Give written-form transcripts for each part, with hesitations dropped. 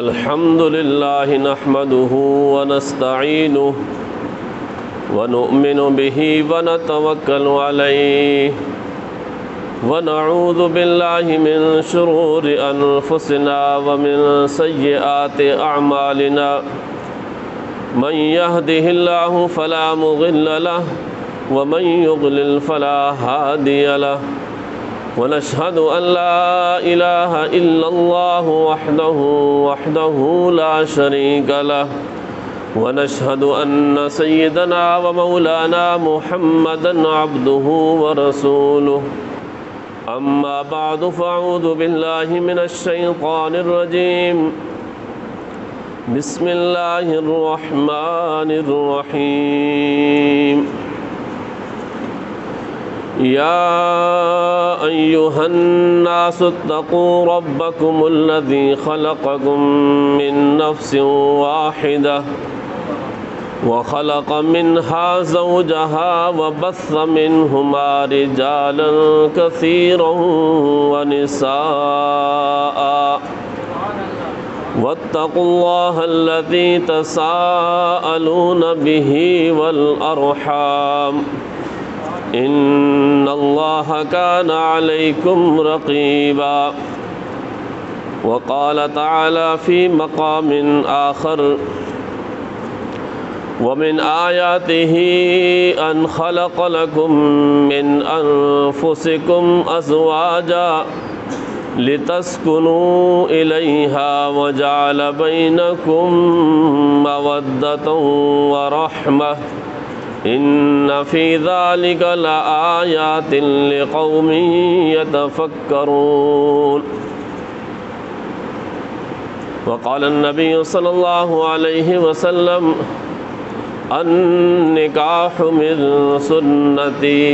الحمد لله نحمده ونستعينه ونؤمن به ونتوكل عليه ونعوذ بالله من شرور أنفسنا ومن سيئات أعمالنا من يهده الله فلا مضل له ومن يضلل فلا هادي له ونشهد أن لا إله إلا الله وحده لا شريك له ونشهد أن سيدنا ومولانا محمدا عبده ورسوله أما بعد فأعوذ بالله من الشيطان الرجيم بسم الله الرحمن الرحيم يا أيها الناس اتقوا ربكم الذي خلقكم من نفس واحدة وخلق منها زوجها وبث منهما رجالا كثيرا ونساء واتقوا الله الذي تساءلون به والأرحام إن الله كان عليكم رقيبا وقال تعالى في مقام آخر ومن آياته أن خلق لكم من أنفسكم أزواجا لتسكنوا إليها وجعل بينكم مودة ورحمة إن في ذلك لآيات لقوم يتفكرون وقال النبي صلى الله عليه وسلم النكاح من سنتي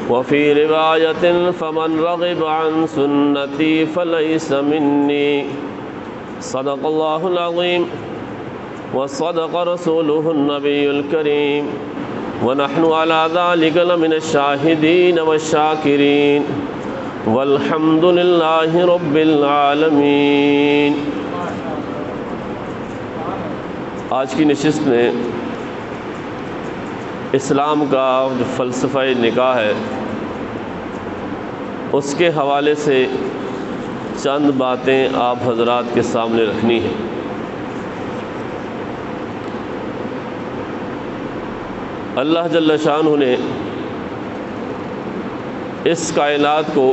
وفي رواية فمن رغب عن سنتي فليس مني صدق الله العظيم وصدق رسوله النبي الكريم ونحن على ذلك لمن الشاهدين والشاكرين والحمد لله رب العالمين۔ آج کی نشست میں اسلام کا جو فلسفہ نکاح ہے اس کے حوالے سے چند باتیں آپ حضرات کے سامنے رکھنی ہیں۔ اللہ جل شانہ نے اس کائنات کو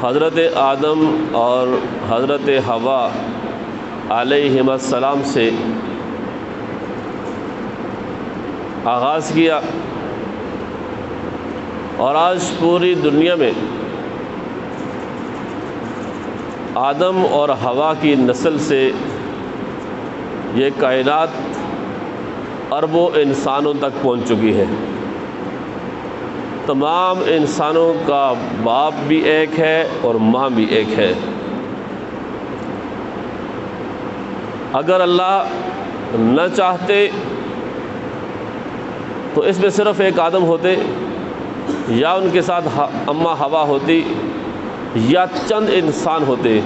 حضرت آدم اور حضرت حوا علیہم السلام سے آغاز کیا، اور آج پوری دنیا میں آدم اور حوا کی نسل سے یہ کائنات اربوں انسانوں تک پہنچ چکی ہے۔ تمام انسانوں کا باپ بھی ایک ہے اور ماں بھی ایک ہے۔ اگر اللہ نہ چاہتے تو اس میں صرف ایک آدم ہوتے، یا ان کے ساتھ اماں حوا ہوتی، یا چند انسان ہوتے،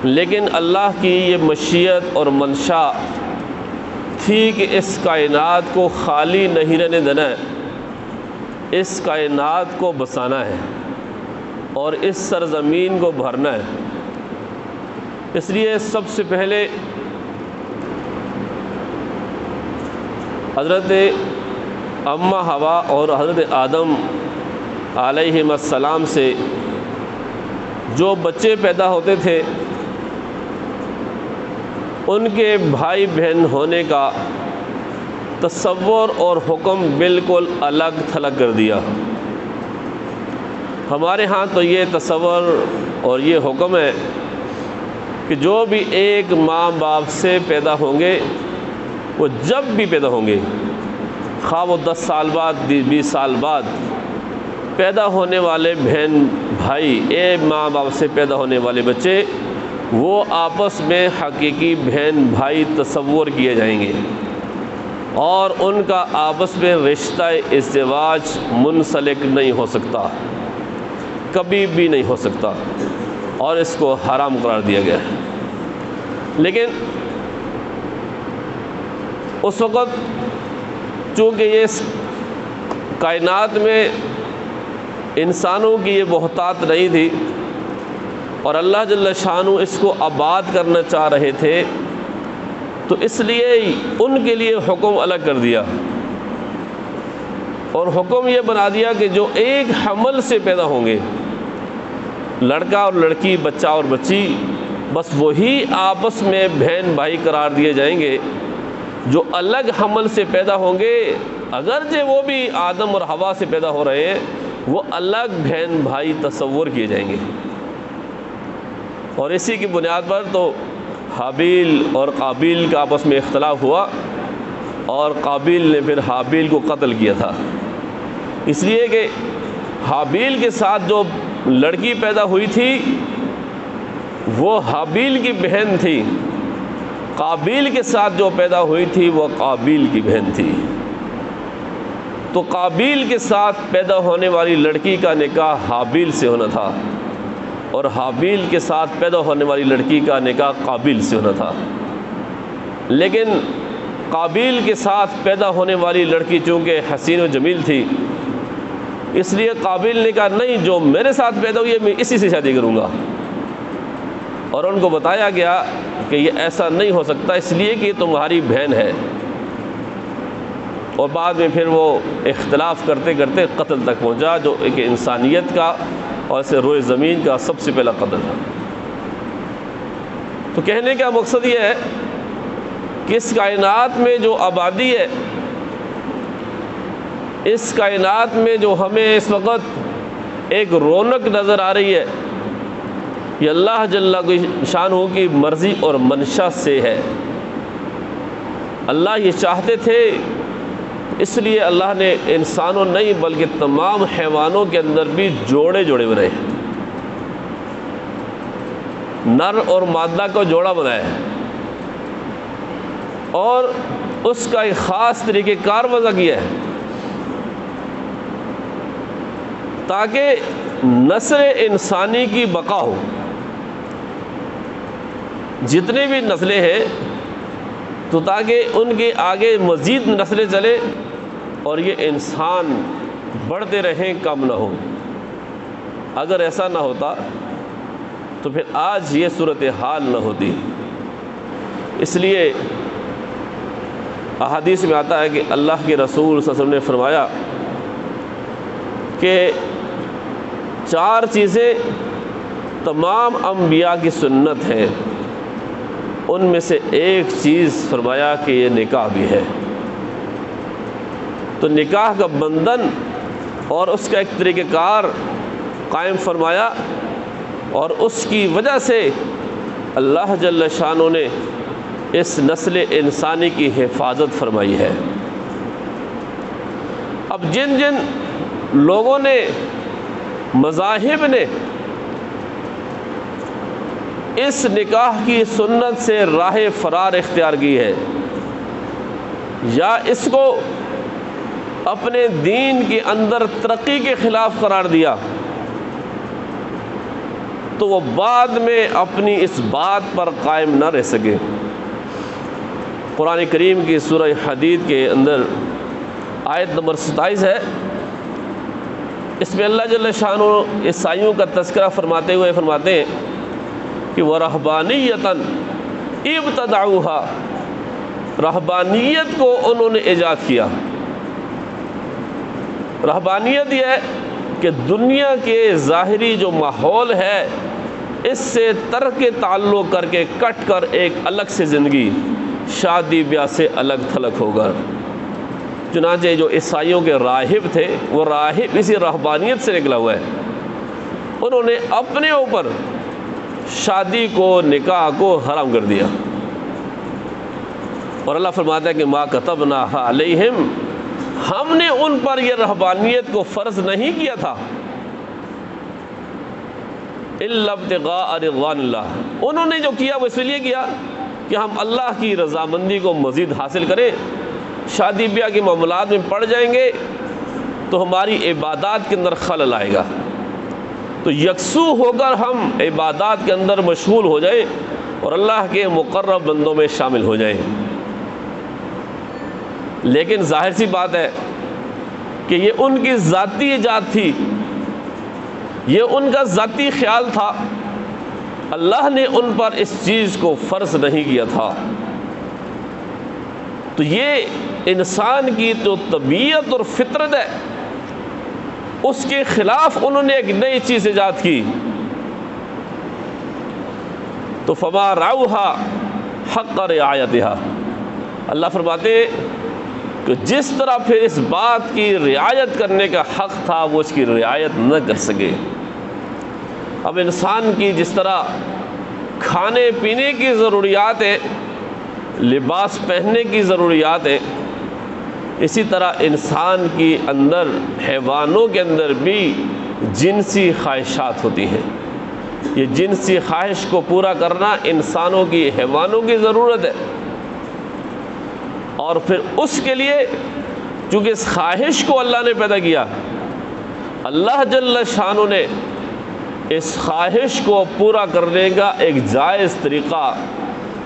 لیکن اللہ کی یہ مشیت اور منشا تھی کہ اس کائنات کو خالی نہیں رہنے دینا ہے، اس کائنات کو بسانا ہے اور اس سرزمین کو بھرنا ہے۔ اس لیے سب سے پہلے حضرت اماں حوا اور حضرت آدم علیہم السلام سے جو بچے پیدا ہوتے تھے ان کے بھائی بہن ہونے کا تصور اور حکم بالکل الگ تھلگ کر دیا۔ ہمارے ہاں تو یہ تصور اور یہ حکم ہے کہ جو بھی ایک ماں باپ سے پیدا ہوں گے، وہ جب بھی پیدا ہوں گے، خواہ وہ 10 سال بعد 20 سال بعد پیدا ہونے والے بہن بھائی، ایک ماں باپ سے پیدا ہونے والے بچے، وہ آپس میں حقیقی بہن بھائی تصور کیے جائیں گے، اور ان کا آپس میں رشتہ ازدواج منسلک نہیں ہو سکتا، کبھی بھی نہیں ہو سکتا۔ اور اس کو حرام قرار دیا گیا ہے۔ لیکن اس وقت چونکہ یہ اس کائنات میں انسانوں کی یہ بہتات نہیں تھی اور اللہ جل شانہ اس کو آباد کرنا چاہ رہے تھے، تو اس لیے ان کے لیے حکم الگ کر دیا اور حکم یہ بنا دیا کہ جو ایک حمل سے پیدا ہوں گے، لڑکا اور لڑکی، بچہ اور بچی، بس وہی آپس میں بہن بھائی قرار دیے جائیں گے۔ جو الگ حمل سے پیدا ہوں گے، اگرچہ وہ بھی آدم اور حوا سے پیدا ہو رہے ہیں، وہ الگ بہن بھائی تصور کیے جائیں گے۔ اور اسی کی بنیاد پر تو حابیل اور قابیل کا آپس میں اختلاف ہوا اور قابیل نے پھر حابیل کو قتل کیا تھا، اس لیے کہ حابیل کے ساتھ جو لڑکی پیدا ہوئی تھی وہ حابیل کی بہن تھی، قابیل کے ساتھ جو پیدا ہوئی تھی وہ قابیل کی بہن تھی۔ تو قابیل کے ساتھ پیدا ہونے والی لڑکی کا نکاح حابیل سے ہونا تھا اور حابیل کے ساتھ پیدا ہونے والی لڑکی کا نکاح قابیل سے ہونا تھا، لیکن قابیل کے ساتھ پیدا ہونے والی لڑکی چونکہ حسین و جمیل تھی، اس لیے قابیل نے کہا نہیں، جو میرے ساتھ پیدا ہوئی ہے میں اسی سے شادی کروں گا۔ اور ان کو بتایا گیا کہ یہ ایسا نہیں ہو سکتا، اس لیے کہ یہ تمہاری بہن ہے، اور بعد میں پھر وہ اختلاف کرتے کرتے قتل تک پہنچا، جو ایک انسانیت کا اور اسے روئے زمین کا سب سے پہلا قتل تھا۔ تو کہنے کا مقصد یہ ہے کہ اس کائنات میں جو آبادی ہے، اس کائنات میں جو ہمیں اس وقت ایک رونق نظر آ رہی ہے، یہ اللہ جل شانہ کی مرضی اور منشا سے ہے۔ اللہ یہ چاہتے تھے، اس لیے اللہ نے انسانوں نہیں بلکہ تمام حیوانوں کے اندر بھی جوڑے جوڑے بنائے، نر اور مادہ کو جوڑا بنایا ہے، اور اس کا ایک خاص طریقہ کار وضع کیا ہے تاکہ نسل انسانی کی بقا ہو۔ جتنے بھی نسلیں ہیں تو تاکہ ان کے آگے مزید نسلیں چلے اور یہ انسان بڑھتے رہیں، کم نہ ہوں۔ اگر ایسا نہ ہوتا تو پھر آج یہ صورتحال نہ ہوتی۔ اس لیے احادیث میں آتا ہے کہ اللہ کے رسول صلی اللہ علیہ وسلم نے فرمایا کہ 4 چیزیں تمام انبیاء کی سنت ہیں، ان میں سے ایک چیز فرمایا کہ یہ نکاح بھی ہے۔ تو نکاح کا بندھن اور اس کا ایک طریقہ کار قائم فرمایا، اور اس کی وجہ سے اللہ جل شانہ نے اس نسل انسانی کی حفاظت فرمائی ہے۔ اب جن جن لوگوں نے، مذاہب نے اس نکاح کی سنت سے راہ فرار اختیار کی ہے یا اس کو اپنے دین کے اندر ترقی کے خلاف قرار دیا، تو وہ بعد میں اپنی اس بات پر قائم نہ رہ سکے۔ قرآن کریم کی سورہ حدید کے اندر آیت نمبر 27 ہے، اس میں اللہ جل شانہ عیسائیوں کا تذکرہ فرماتے ہوئے فرماتے ہیں کہ وَرَهْبَانِيَّةً ابْتَدَعُوهَا، رہبانیت کو انہوں نے ایجاد کیا۔ رہبانیت یہ ہے کہ دنیا کے ظاہری جو ماحول ہے اس سے ترک تعلق کر کے کٹ کر ایک الگ سے زندگی، شادی بیاہ سے الگ تھلگ ہوگا۔ چنانچہ جو عیسائیوں کے راہب تھے، وہ راہب اسی رہبانیت سے نکلا ہوا ہے۔ انہوں نے اپنے اوپر شادی کو، نکاح کو حرام کر دیا، اور اللہ فرماتا ہے کہ ما كتبناها علیہم، ہم نے ان پر یہ رہبانیت کو فرض نہیں کیا تھا، الا ابتغاء رضوان اللہ، انہوں نے جو کیا وہ اس لیے کیا کہ ہم اللہ کی رضامندی کو مزید حاصل کریں۔ شادی بیاہ کے معاملات میں پڑ جائیں گے تو ہماری عبادات کے اندر خلل آئے گا، تو یکسو ہو کر ہم عبادات کے اندر مشغول ہو جائیں اور اللہ کے مقرب بندوں میں شامل ہو جائیں۔ لیکن ظاہر سی بات ہے کہ یہ ان کی ذاتی ایجاد تھی، یہ ان کا ذاتی خیال تھا، اللہ نے ان پر اس چیز کو فرض نہیں کیا تھا۔ تو یہ انسان کی جو طبیعت اور فطرت ہے اس کے خلاف انہوں نے ایک نئی چیز ایجاد کی۔ تو فما رعوها حق رعایتها، اللہ فرماتے کہ جس طرح پھر اس بات کی رعایت کرنے کا حق تھا وہ اس کی رعایت نہ کر سکے۔ اب انسان کی جس طرح کھانے پینے کی ضروریات ہیں، لباس پہننے کی ضروریات ہیں، اسی طرح انسان کی اندر، حیوانوں کے اندر بھی جنسی خواہشات ہوتی ہیں۔ یہ جنسی خواہش کو پورا کرنا انسانوں کی، حیوانوں کی ضرورت ہے، اور پھر اس کے لیے چونکہ اس خواہش کو اللہ نے پیدا کیا، اللہ جل شانہ نے اس خواہش کو پورا کرنے کا ایک جائز طریقہ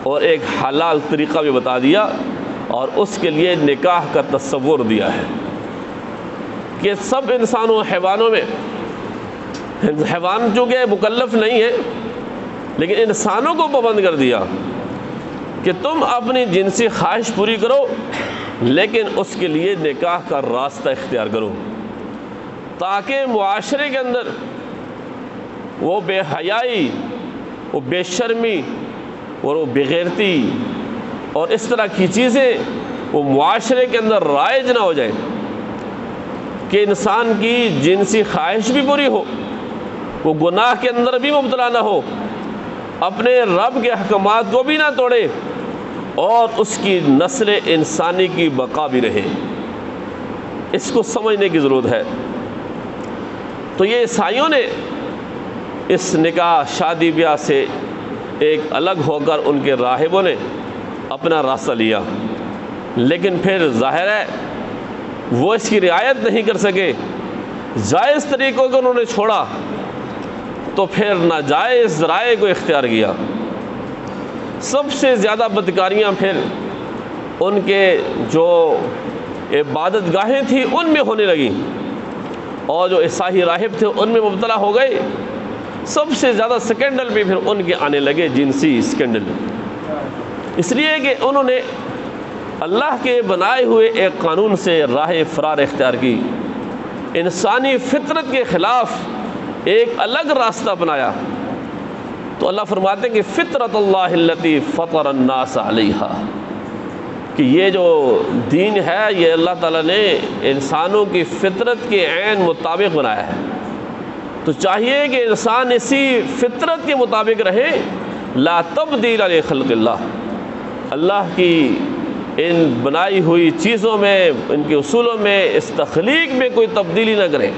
اور ایک حلال طریقہ بھی بتا دیا، اور اس کے لیے نکاح کا تصور دیا ہے کہ سب انسانوں حیوانوں میں، حیوان چونکہ مکلف نہیں ہے لیکن انسانوں کو پابند کر دیا کہ تم اپنی جنسی خواہش پوری کرو لیکن اس کے لیے نکاح کا راستہ اختیار کرو، تاکہ معاشرے کے اندر وہ بے حیائی، وہ بے شرمی اور وہ بے غیرتی اور اس طرح کی چیزیں وہ معاشرے کے اندر رائج نہ ہو جائیں، کہ انسان کی جنسی خواہش بھی پوری ہو، وہ گناہ کے اندر بھی مبتلا نہ ہو، اپنے رب کے احکامات کو بھی نہ توڑے، اور اس کی نسل انسانی کی بقا بھی رہے۔ اس کو سمجھنے کی ضرورت ہے۔ تو یہ عیسائیوں نے اس نکاح شادی بیاہ سے ایک الگ ہو کر ان کے راہبوں نے اپنا راستہ لیا، لیکن پھر ظاہر ہے وہ اس کی رعایت نہیں کر سکے، جائز طریقوں کو انہوں نے چھوڑا تو پھر ناجائز ذرائع کو اختیار کیا۔ سب سے زیادہ بدکاریاں پھر ان کے جو عبادت گاہیں تھیں ان میں ہونے لگیں، اور جو عیسائی راہب تھے ان میں مبتلا ہو گئے۔ سب سے زیادہ سکینڈل بھی پھر ان کے آنے لگے، جنسی سکینڈل، اس لیے کہ انہوں نے اللہ کے بنائے ہوئے ایک قانون سے راہ فرار اختیار کی، انسانی فطرت کے خلاف ایک الگ راستہ اپنایا۔ تو اللہ فرماتے ہیں کہ فطرت اللہ التی فطر الناس علیہا، کہ یہ جو دین ہے یہ اللہ تعالیٰ نے انسانوں کی فطرت کے عین مطابق بنایا ہے، تو چاہیے کہ انسان اسی فطرت کے مطابق رہے۔ لا تبدیل لخلق اللہ، اللہ کی ان بنائی ہوئی چیزوں میں، ان کے اصولوں میں، اس تخلیق میں کوئی تبدیلی نہ کریں۔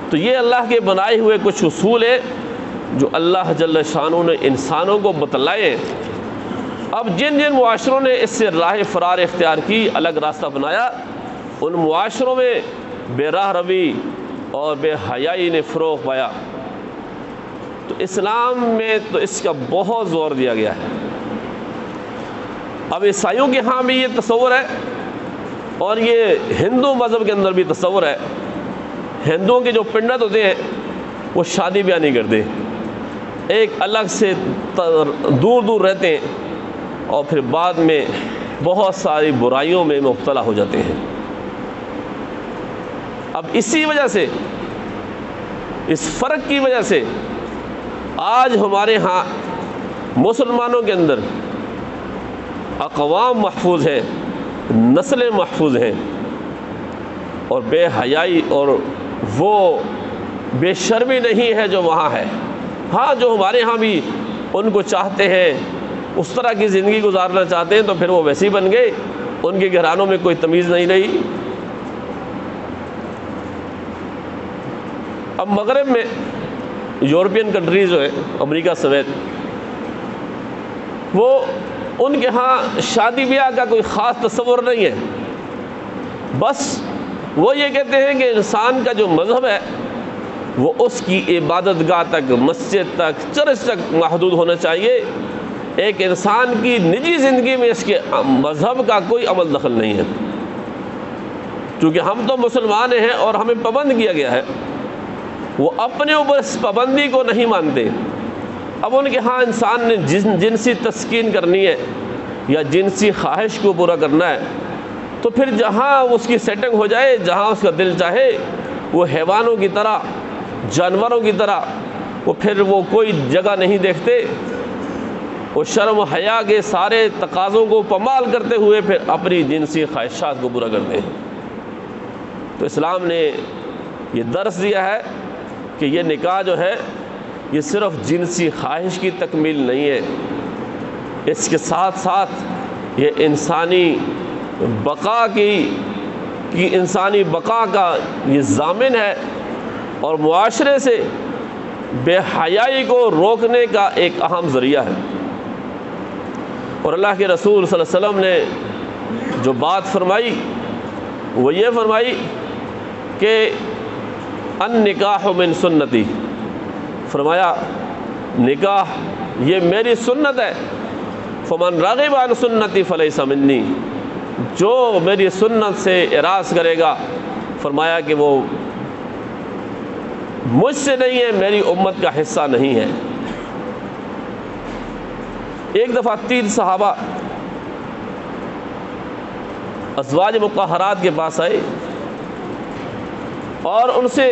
تو یہ اللہ کے بنائے ہوئے کچھ اصول ہیں جو اللہ جل شانہ نے انسانوں کو بتلائے۔ اب جن جن معاشروں نے اس سے راہ فرار اختیار کی، الگ راستہ بنایا، ان معاشروں میں بے راہ روی اور بے حیائی نے فروغ پایا۔ تو اسلام میں تو اس کا بہت زور دیا گیا ہے۔ اب عیسائیوں کے ہاں بھی یہ تصور ہے، اور یہ ہندو مذہب کے اندر بھی تصور ہے۔ ہندوؤں کے جو پنڈت ہوتے ہیں وہ شادی بیاہ نہیں کرتے، ایک الگ سے دور دور رہتے ہیں، اور پھر بعد میں بہت ساری برائیوں میں مبتلا ہو جاتے ہیں۔ اب اسی وجہ سے، اس فرق کی وجہ سے آج ہمارے ہاں مسلمانوں کے اندر اقوام محفوظ ہیں، نسلیں محفوظ ہیں، اور بے حیائی اور وہ بے شرمی نہیں ہے جو وہاں ہے۔ ہاں جو ہمارے ہاں بھی ان کو چاہتے ہیں، اس طرح کی زندگی گزارنا چاہتے ہیں، تو پھر وہ ویسے ہی بن گئے، ان کے گھرانوں میں کوئی تمیز نہیں رہی۔ اب مغرب میں یورپین کنٹریز جو ہے، امریکہ سمیت، وہ ان کے ہاں شادی بیاہ کا کوئی خاص تصور نہیں ہے، بس وہ یہ کہتے ہیں کہ انسان کا جو مذہب ہے وہ اس کی عبادت گاہ تک، مسجد تک، چرچ تک محدود ہونا چاہیے۔ ایک انسان کی نجی زندگی میں اس کے مذہب کا کوئی عمل دخل نہیں ہے، کیونکہ ہم تو مسلمان ہیں اور ہمیں پابند کیا گیا ہے۔ وہ اپنے اوپر اس پابندی کو نہیں مانتے۔ اب ان کے ہاں انسان نے جنسی تسکین کرنی ہے یا جنسی خواہش کو پورا کرنا ہے، تو پھر جہاں اس کی سیٹنگ ہو جائے، جہاں اس کا دل چاہے، وہ حیوانوں کی طرح، جانوروں کی طرح، وہ پھر وہ کوئی جگہ نہیں دیکھتے، وہ شرم و حیا کے سارے تقاضوں کو پامال کرتے ہوئے پھر اپنی جنسی خواہشات کو پورا کرتے ہیں۔ تو اسلام نے یہ درس دیا ہے کہ یہ نکاح جو ہے یہ صرف جنسی خواہش کی تکمیل نہیں ہے، اس کے ساتھ ساتھ یہ انسانی بقا کی انسانی بقا کا یہ ضامن ہے، اور معاشرے سے بے حیائی کو روکنے کا ایک اہم ذریعہ ہے۔ اور اللہ کے رسول صلی اللہ علیہ وسلم نے جو بات فرمائی وہ یہ فرمائی کہ النکاح من سنتی، فرمایا نکاح یہ میری سنت ہے، فمن رغب عن سنتی فلیس منی، جو میری سنت سے اعراض کرے گا، فرمایا کہ وہ مجھ سے نہیں ہے، میری امت کا حصہ نہیں ہے۔ ایک دفعہ 3 صحابہ ازواج مطہرات کے پاس آئے اور ان سے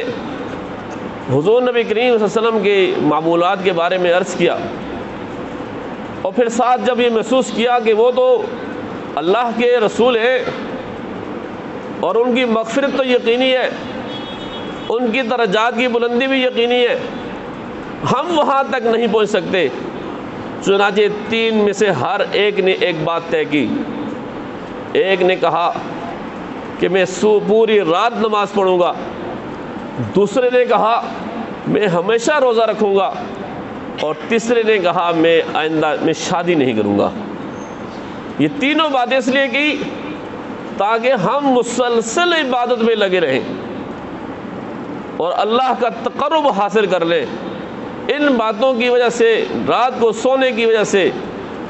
حضور نبی کریم صلی اللہ علیہ وسلم کے معمولات کے بارے میں عرض کیا، اور پھر ساتھ جب یہ محسوس کیا کہ وہ تو اللہ کے رسول ہیں اور ان کی مغفرت تو یقینی ہے، ان کی درجات کی بلندی بھی یقینی ہے، ہم وہاں تک نہیں پہنچ سکتے۔ چنانچہ 3 میں سے ہر ایک نے ایک بات طے کی۔ ایک نے کہا کہ میں پوری رات نماز پڑھوں گا، دوسرے نے کہا میں ہمیشہ روزہ رکھوں گا، اور تیسرے نے کہا میں آئندہ میں شادی نہیں کروں گا۔ یہ تینوں باتیں اس لیے کی تاکہ ہم مسلسل عبادت میں لگے رہیں اور اللہ کا تقرب حاصل کر لیں۔ ان باتوں کی وجہ سے، رات کو سونے کی وجہ سے،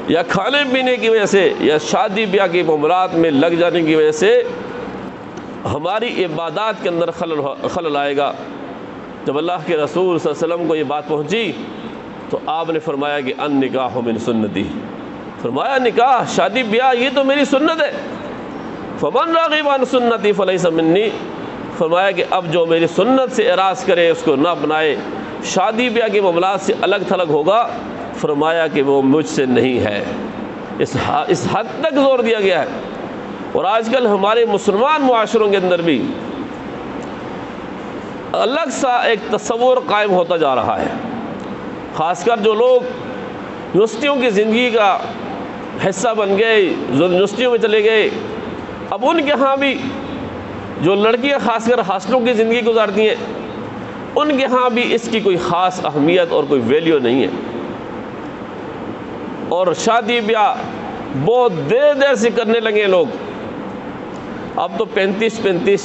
یا کھانے پینے کی وجہ سے، یا شادی بیاہ کی معاملات میں لگ جانے کی وجہ سے ہماری عبادات کے اندر خلل آئے گا۔ جب اللہ کے رسول صلی اللہ علیہ وسلم کو یہ بات پہنچی تو آپ نے فرمایا کہ النکاح من سنتی، فرمایا نکاح، شادی بیاہ یہ تو میری سنت ہے، فمن راغب عن سنتی فلیس منی، فرمایا کہ اب جو میری سنت سے اعراض کرے، اس کو نہ اپنائے، شادی بیاہ کے معاملات سے الگ تھلگ ہوگا، فرمایا کہ وہ مجھ سے نہیں ہے۔ اس حد تک زور دیا گیا ہے۔ اور آج کل ہمارے مسلمان معاشروں کے اندر بھی الگ سا ایک تصور قائم ہوتا جا رہا ہے، خاص کر جو لوگ یونیورسٹیوں کی زندگی کا حصہ بن گئے، یونیورسٹیوں میں چلے گئے، اب ان کے ہاں بھی جو لڑکیاں خاص کر ہاسٹلوں کی زندگی گزارتی ہیں، ان کے ہاں بھی اس کی کوئی خاص اہمیت اور کوئی ویلیو نہیں ہے، اور شادی بیاہ بہت دیر سے کرنے لگے لوگ۔ اب تو 35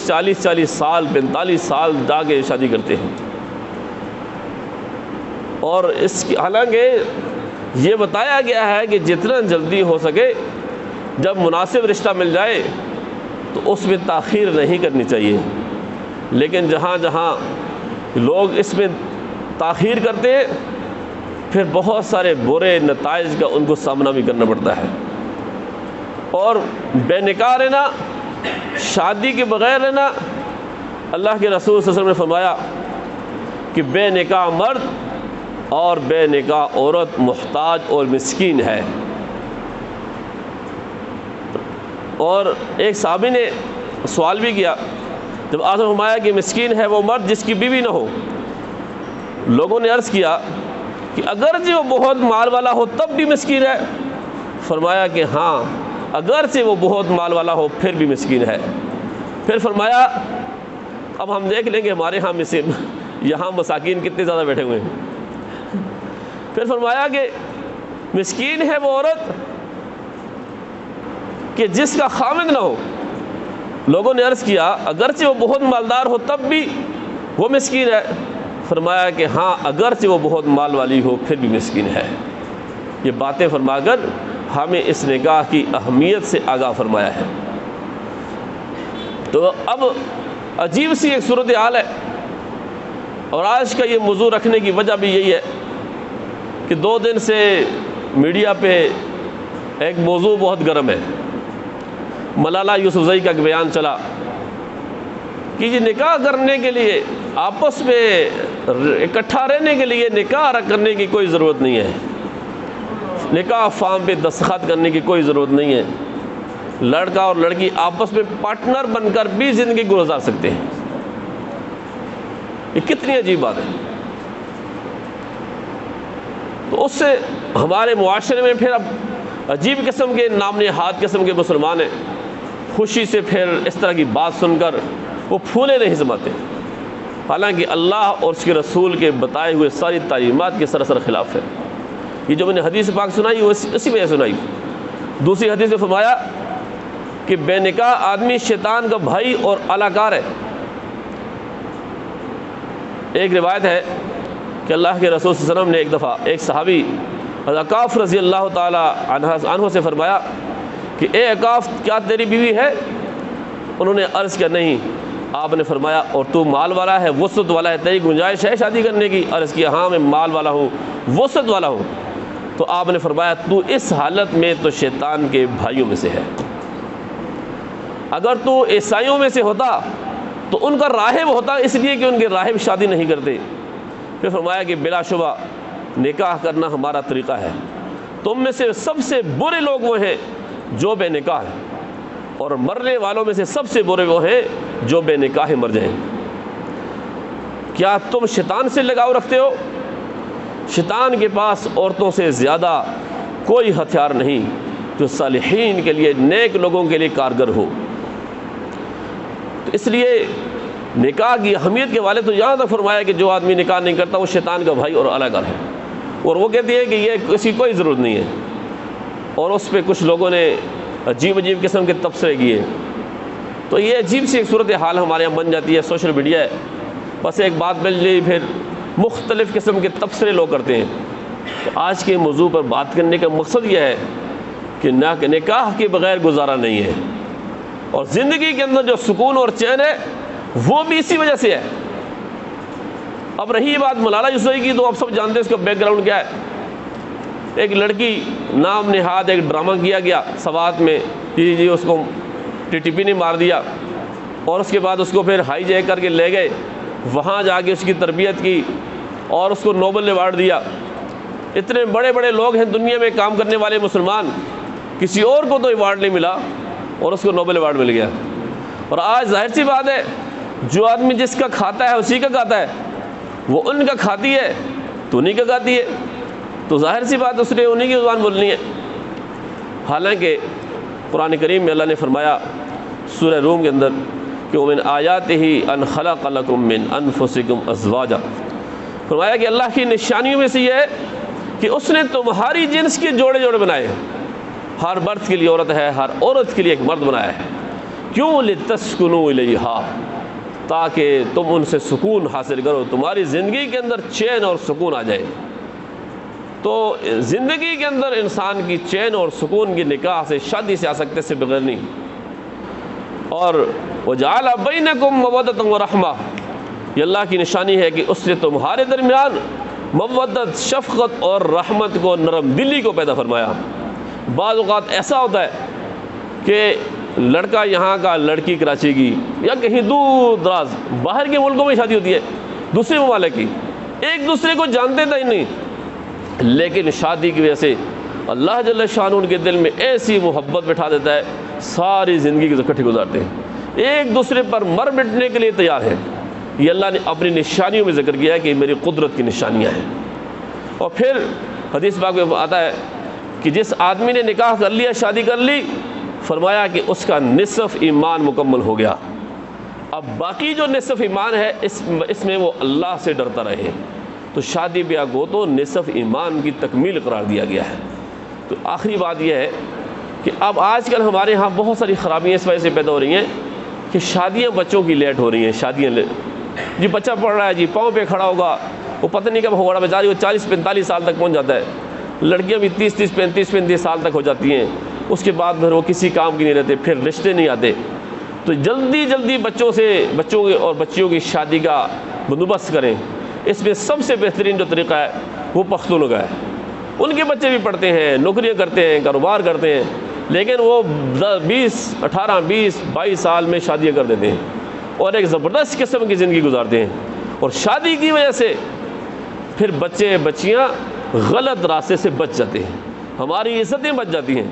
40 سال 45 سال جا کے شادی کرتے ہیں، اور اس کی حالانکہ یہ بتایا گیا ہے کہ جتنا جلدی ہو سکے جب مناسب رشتہ مل جائے تو اس میں تاخیر نہیں کرنی چاہیے، لیکن جہاں جہاں لوگ اس میں تاخیر کرتے ہیں پھر بہت سارے برے نتائج کا ان کو سامنا بھی کرنا پڑتا ہے۔ اور بے نکاح رہنا، شادی کے بغیر رہنا، اللہ کے رسول صلی اللہ علیہ وسلم نے فرمایا کہ بے نکاح مرد اور بے نکاح عورت محتاج اور مسکین ہے۔ اور ایک صحابی نے سوال بھی کیا، جب آپ نے فرمایا کہ مسکین ہے وہ مرد جس کی بیوی نہ ہو، لوگوں نے عرض کیا کہ اگرچہ وہ بہت مال والا ہو تب بھی مسکین ہے؟ فرمایا کہ ہاں، اگرچہ وہ بہت مال والا ہو پھر بھی مسکین ہے۔ پھر فرمایا اب ہم دیکھ لیں گے ہمارے ہاں یہاں مساکین کتنے زیادہ بیٹھے ہوئے ہیں۔ پھر فرمایا کہ مسکین ہے وہ عورت کہ جس کا خامد نہ ہو۔ لوگوں نے عرض کیا اگرچہ وہ بہت مالدار ہو تب بھی وہ مسکین ہے؟ فرمایا کہ ہاں اگرچہ وہ بہت مال والی ہو پھر بھی مسکین ہے۔ یہ باتیں فرما کر ہمیں اس نکاح کی اہمیت سے آگاہ فرمایا ہے۔ تو اب عجیب سی ایک صورتحال ہے، اور آج کا یہ موضوع رکھنے کی وجہ بھی یہی ہے کہ 2 دن سے میڈیا پہ ایک موضوع بہت گرم ہے۔ ملالہ یوسفزئی کا ایک بیان چلا کہ یہ نکاح کرنے کے لیے، آپس میں اکٹھا رہنے کے لیے نکاح کرنے کی کوئی ضرورت نہیں ہے، نکاح فارم پہ دستخط کرنے کی کوئی ضرورت نہیں ہے، لڑکا اور لڑکی آپس میں پارٹنر بن کر بھی زندگی گزار سکتے ہیں۔ یہ کتنی عجیب بات ہے۔ تو اس سے ہمارے معاشرے میں پھر اب عجیب قسم کے نام نہاد قسم کے مسلمان ہیں، خوشی سے پھر اس طرح کی بات سن کر وہ پھولے نہیں سماتے، حالانکہ اللہ اور اس کے رسول کے بتائے ہوئے ساری تعلیمات کے سراسر خلاف ہے۔ یہ جو میں نے حدیث پاک سنائی وہ اسی میں سنائی۔ دوسری حدیث میں فرمایا کہ بے نکاح آدمی شیطان کا بھائی اور اعلیٰ ہے۔ ایک روایت ہے کہ اللہ کے رسول صلی اللہ علیہ وسلم نے ایک دفعہ ایک صحابی عقاف رضی اللہ تعالی عنہ سے فرمایا کہ اے عقاف کیا تیری بیوی ہے؟ انہوں نے عرض کیا نہیں۔ آپ نے فرمایا اور تو مال والا ہے، وسعت والا ہے، تیری گنجائش ہے شادی کرنے کی؟ عرض کیا ہاں میں مال والا ہوں، وسعت والا ہوں۔ تو آپ نے فرمایا تو اس حالت میں تو شیطان کے بھائیوں میں سے ہے۔ اگر تو عیسائیوں میں سے ہوتا تو ان کا راہب ہوتا، اس لیے کہ ان کے راہب شادی نہیں کرتے۔ پھر فرمایا کہ بلا شبہ نکاح کرنا ہمارا طریقہ ہے، تم میں سے سب سے برے لوگ وہ ہیں جو بے نکاح ہیں، اور مرنے والوں میں سے سب سے برے وہ ہیں جو بے نکاح مر جائیں۔ کیا تم شیطان سے لگاؤ رکھتے ہو؟ شیطان کے پاس عورتوں سے زیادہ کوئی ہتھیار نہیں جو صالحین کے لیے، نیک لوگوں کے لیے کارگر ہو۔ تو اس لیے نکاح کی اہمیت کے والے تو یہاں تک فرمایا کہ جو آدمی نکاح نہیں کرتا وہ شیطان کا بھائی اور اعلیٰ ہے، اور وہ کہتے ہیں کہ یہ کسی کوئی ضرورت نہیں ہے، اور اس پہ کچھ لوگوں نے عجیب عجیب قسم کے تبصرے کیے۔ تو یہ عجیب سی ایک صورتحال ہمارے یہاں بن جاتی ہے، سوشل میڈیا ہے، بس ایک بات مل جائے پھر مختلف قسم کے تبصرے لوگ کرتے ہیں۔ تو آج کے موضوع پر بات کرنے کا مقصد یہ ہے کہ نکاح کے بغیر گزارا نہیں ہے، اور زندگی کے اندر جو سکون اور چین ہے وہ بھی اسی وجہ سے ہے۔ اب رہی بات ملالہ یوسفزئی کی، تو آپ سب جانتے ہیں اس کا بیک گراؤنڈ کیا ہے۔ ایک لڑکی نام نہاد ایک ڈرامہ کیا گیا سوات میں، جی اس کو ٹی پی نے مار دیا، اور اس کے بعد اس کو پھر ہائی جیک کر کے لے گئے، وہاں جا کے اس کی تربیت کی اور اس کو نوبل ایوارڈ دیا۔ اتنے بڑے بڑے لوگ ہیں دنیا میں کام کرنے والے مسلمان، کسی اور کو تو ایوارڈ نہیں ملا اور اس کو نوبل ایوارڈ مل گیا۔ اور آج ظاہر سی بات ہے جو آدمی جس کا کھاتا ہے اسی کا کھاتا ہے، وہ ان کا کھاتی ہے تو انہیں کا کھاتی ہے، تو ظاہر سی بات اس نے انہیں کی زبان بولنی ہے۔ حالانکہ قرآن کریم میں اللہ نے فرمایا سورہ روم کے اندر کہ وَمِنْ آیَاتِهِ أَنْ خَلَقَ لَكُم مِّنْ أَنفُسِكُمْ أَزْوَاجًا، فرمایا کہ اللہ کی نشانیوں میں سے یہ ہے کہ اس نے تمہاری جنس کے جوڑے جوڑے بنائے، ہر مرد کے لیے عورت ہے، ہر عورت کے لیے ایک مرد بنایا ہے۔ کیوں؟ لِتَسْكُنُوا إِلَيْهَا، تاکہ تم ان سے سکون حاصل کرو، تمہاری زندگی کے اندر چین اور سکون آ جائے۔ تو زندگی کے اندر انسان کی چین اور سکون کی نکاح سے، شادی سے آ سکتے سے بغیر نہیں۔ اور وَجَعَلَ بَيْنَكُمْ مَوَدَّةً وَرَحْمَةً، یہ اللہ کی نشانی ہے کہ اس نے تمہارے درمیان مودت، شفقت اور رحمت کو، نرم دلی کو پیدا فرمایا۔ بعض اوقات ایسا ہوتا ہے کہ لڑکا یہاں کا، لڑکی کراچی کی، یا کہیں دور دراز باہر کے ملکوں میں شادی ہوتی ہے، دوسرے ممالک کی، ایک دوسرے کو جانتے تھے ہی نہیں، لیکن شادی کی وجہ سے اللہ جل شانہ ان کے دل میں ایسی محبت بٹھا دیتا ہے، ساری زندگی کی اکٹھے گزارتے ہیں، ایک دوسرے پر مر مٹنے کے لیے تیار ہیں۔ یہ اللہ نے اپنی نشانیوں میں ذکر کیا ہے کہ میری قدرت کی نشانیاں ہیں۔ اور پھر حدیث پاک میں آتا ہے کہ جس آدمی نے نکاح کر لیا، شادی کر لی، فرمایا کہ اس کا نصف ایمان مکمل ہو گیا، اب باقی جو نصف ایمان ہے اس میں وہ اللہ سے ڈرتا رہے۔ تو شادی بیاہ کو تو نصف ایمان کی تکمیل قرار دیا گیا ہے۔ تو آخری بات یہ ہے کہ اب آج کل ہمارے ہاں بہت ساری خرابیاں اس وجہ سے پیدا ہو رہی ہیں کہ شادیاں بچوں کی لیٹ ہو رہی ہیں، شادیاں جی بچہ پڑھ رہا ہے جی پاؤں پہ کھڑا ہوگا، وہ پتہ نہیں کب ہوگا بیچاری، وہ 40-45 سال تک پہنچ جاتا ہے، لڑکیاں بھی 30-35 سال تک ہو جاتی ہیں، اس کے بعد پھر وہ کسی کام کی نہیں رہتے، پھر رشتے نہیں آتے۔ تو جلدی جلدی بچوں اور بچیوں کی شادی کا بندوبست کریں۔ اس میں سب سے بہترین جو طریقہ ہے وہ پختونوں کا ہے۔ ان کے بچے بھی پڑھتے ہیں، نوکریاں کرتے ہیں، کاروبار کرتے ہیں، لیکن وہ 18-20-22 سال میں شادیاں کر دیتے ہیں اور ایک زبردست قسم کی زندگی گزارتے ہیں، اور شادی کی وجہ سے پھر بچے بچیاں غلط راستے سے بچ جاتے ہیں، ہماری عزتیں بچ جاتی ہیں۔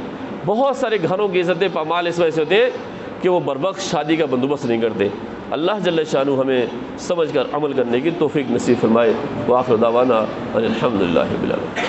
بہت سارے گھروں کی عزتیں پامال اس وجہ سے ہوتے ہیں کہ وہ بروقت شادی کا بندوبست نہیں کرتے۔ اللہ جل شانہ ہمیں سمجھ کر عمل کرنے کی توفیق نصیب فرمائے۔ وآخر دعوانا الحمد للہ رب العالمین۔